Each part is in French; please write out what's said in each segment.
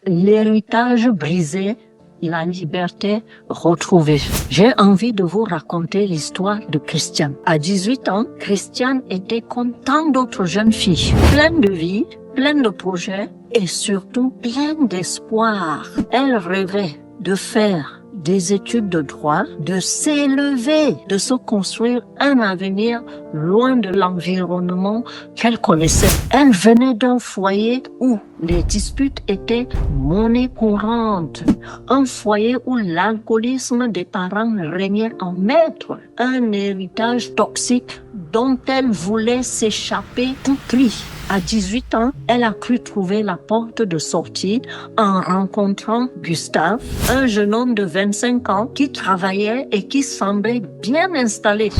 L'héritage brisé, la liberté retrouvée. J'ai envie de vous raconter l'histoire de Christiane. À 18 ans, Christiane était comme tant d'autres jeunes filles, pleine de vie, pleine de projets et surtout pleine d'espoir. Elle rêvait de faire des études de droit, de s'élever, de se construire un avenir loin de l'environnement qu'elle connaissait. Elle venait d'un foyer où les disputes étaient monnaie courante, un foyer où l'alcoolisme des parents régnait en maître, un héritage toxique dont elle voulait s'échapper tout prix. À 18 ans, elle a cru trouver la porte de sortie en rencontrant Gustave, un jeune homme de 25 ans qui travaillait et qui semblait bien installé.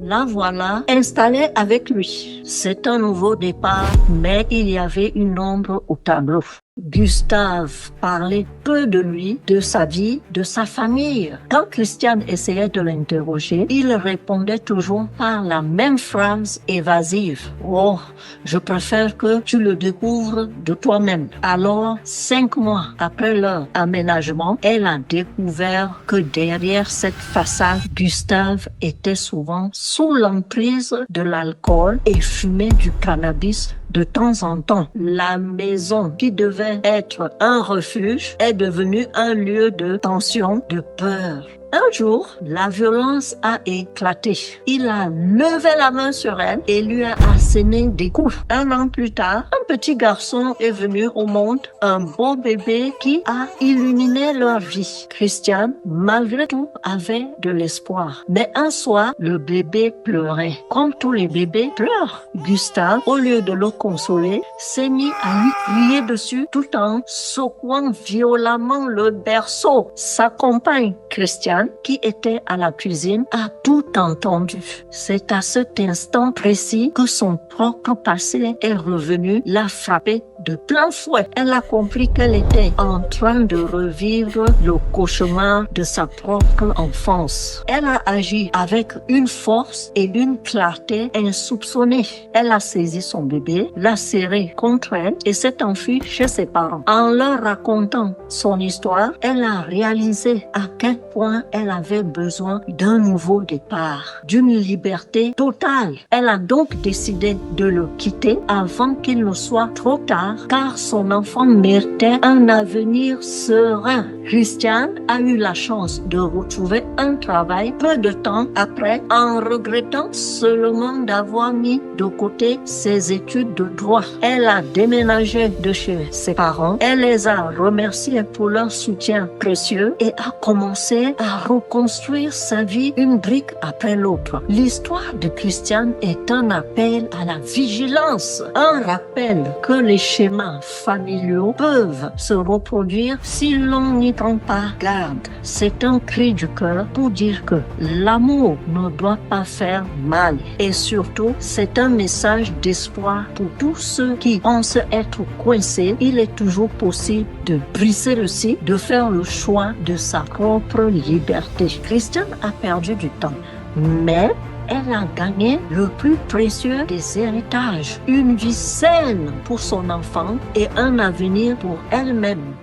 La voilà installée avec lui. C'est un nouveau départ, mais il y avait une ombre au tableau. Gustave parlait peu de lui, de sa vie, de sa famille. Quand Christiane essayait de l'interroger, il répondait toujours par la même phrase évasive. « Oh, je préfère que tu le découvres de toi-même. » Alors, 5 mois après leur aménagement, elle a découvert que derrière cette façade, Gustave était souvent sous l'emprise de l'alcool et fumait du cannabis de temps en temps. La maison qui devait être un refuge est devenue un lieu de tension, de peur. Un jour, la violence a éclaté. Il a levé la main sur elle et lui a asséné des coups. 1 an plus tard, un petit garçon est venu au monde, un beau bébé qui a illuminé leur vie. Christiane, malgré tout, avait de l'espoir. Mais un soir, le bébé pleurait. Comme tous les bébés pleurent. Gustave, au lieu de le consoler, s'est mis à lui crier dessus tout en secouant violemment le berceau. Sa compagne, Christiane, qui était à la cuisine, a tout entendu. C'est à cet instant précis que son propre passé est revenu la frapper de plein fouet. Elle a compris qu'elle était en train de revivre le cauchemar de sa propre enfance. Elle a agi avec une force et une clarté insoupçonnées. Elle a saisi son bébé, l'a serré contre elle et s'est enfuie chez ses parents. En leur racontant son histoire, elle a réalisé à quel point elle avait besoin d'un nouveau départ, d'une liberté totale. Elle a donc décidé de le quitter avant qu'il ne soit trop tard, car son enfant méritait un avenir serein. Christiane a eu la chance de retrouver un travail peu de temps après, en regrettant seulement d'avoir mis de côté ses études de droit. Elle a déménagé de chez ses parents, elle les a remerciés pour leur soutien précieux et a commencé à reconstruire sa vie une brique après l'autre. L'histoire de Christiane est un appel à la vigilance, un rappel que les schémas familiaux peuvent se reproduire si l'on n'y prend pas garde. C'est un cri du cœur pour dire que l'amour ne doit pas faire mal. Et surtout, c'est un message d'espoir pour tous ceux qui pensent être coincés. Il est toujours possible de briser le cycle, de faire le choix de sa propre liberté. Christiane a perdu du temps, mais elle a gagné le plus précieux des héritages, une vie saine pour son enfant et un avenir pour elle-même.